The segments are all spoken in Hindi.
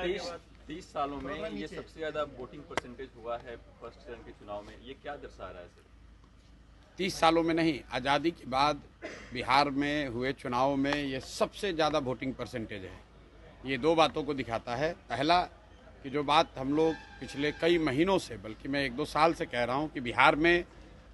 30 सालों में ये सबसे ज्यादा वोटिंग परसेंटेज हुआ है फर्स्ट चरण के चुनाव में, ये क्या दर्शा रहा है सर? 30 सालों में नहीं, आज़ादी के बाद बिहार में हुए चुनाव में ये सबसे ज़्यादा वोटिंग परसेंटेज है। ये दो बातों को दिखाता है। पहला कि जो बात हम लोग पिछले कई महीनों से, बल्कि मैं 1-2 साल से कह रहा हूँ कि बिहार में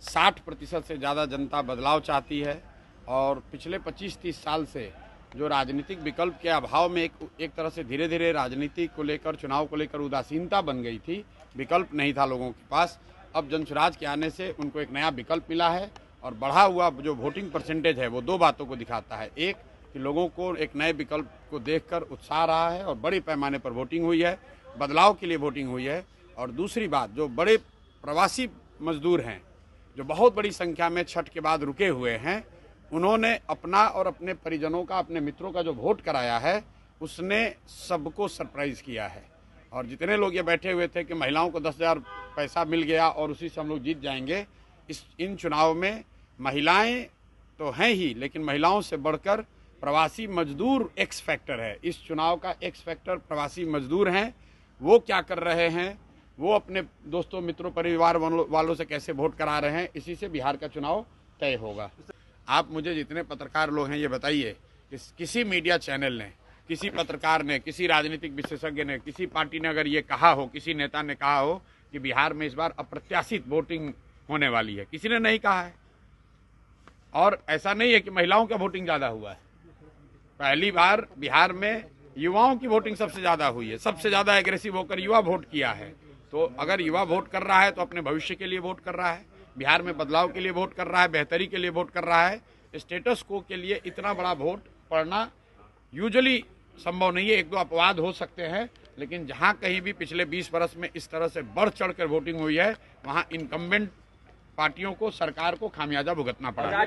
60% से ज़्यादा जनता बदलाव चाहती है और पिछले 25-30 साल से जो राजनीतिक विकल्प के अभाव में एक तरह से धीरे धीरे राजनीति को लेकर, चुनाव को लेकर उदासीनता बन गई थी, विकल्प नहीं था लोगों के पास। अब जनसुराज के आने से उनको एक नया विकल्प मिला है और बढ़ा हुआ जो वोटिंग परसेंटेज है वो दो बातों को दिखाता है। एक कि लोगों को एक नए विकल्प को देखकर उत्साह रहा है और बड़े पैमाने पर वोटिंग हुई है, बदलाव के लिए वोटिंग हुई है। और दूसरी बात, जो बड़े प्रवासी मजदूर हैं जो बहुत बड़ी संख्या में छठ के बाद रुके हुए हैं, उन्होंने अपना और अपने परिजनों का, अपने मित्रों का जो वोट कराया है उसने सबको सरप्राइज किया है। और जितने लोग ये बैठे हुए थे कि महिलाओं को 10,000 पैसा मिल गया और उसी से हम लोग जीत जाएंगे, इन चुनाव में महिलाएं तो हैं ही, लेकिन महिलाओं से बढ़कर प्रवासी मजदूर एक्स फैक्टर है। इस चुनाव का एक्स फैक्टर प्रवासी मजदूर हैं। वो क्या कर रहे हैं, वो अपने दोस्तों, मित्रों, परिवार वालों से कैसे वोट करा रहे हैं, इसी से बिहार का चुनाव तय होगा। आप मुझे जितने पत्रकार लोग हैं ये बताइए कि किसी मीडिया चैनल ने, किसी पत्रकार ने, किसी राजनीतिक विशेषज्ञ ने, किसी पार्टी ने अगर ये कहा हो, किसी नेता ने कहा हो कि बिहार में इस बार अप्रत्याशित वोटिंग होने वाली है? किसी ने नहीं कहा है। और ऐसा नहीं है कि महिलाओं का वोटिंग ज़्यादा हुआ है। पहली बार बिहार में युवाओं की वोटिंग सबसे ज़्यादा हुई है। सबसे ज़्यादा एग्रेसिव होकर युवा वोट किया है। तो अगर युवा वोट कर रहा है तो अपने भविष्य के लिए वोट कर रहा है, बिहार में बदलाव के लिए वोट कर रहा है, बेहतरी के लिए वोट कर रहा है। स्टेटस को के लिए इतना बड़ा वोट पड़ना यूजुअली संभव नहीं है। 1-2 अपवाद हो सकते हैं, लेकिन जहां कहीं भी पिछले 20 वर्ष में इस तरह से बढ़ चढ़कर वोटिंग हुई है, वहां इनकम्बेंट पार्टियों को, सरकार को खामियाजा भुगतना पड़ा है।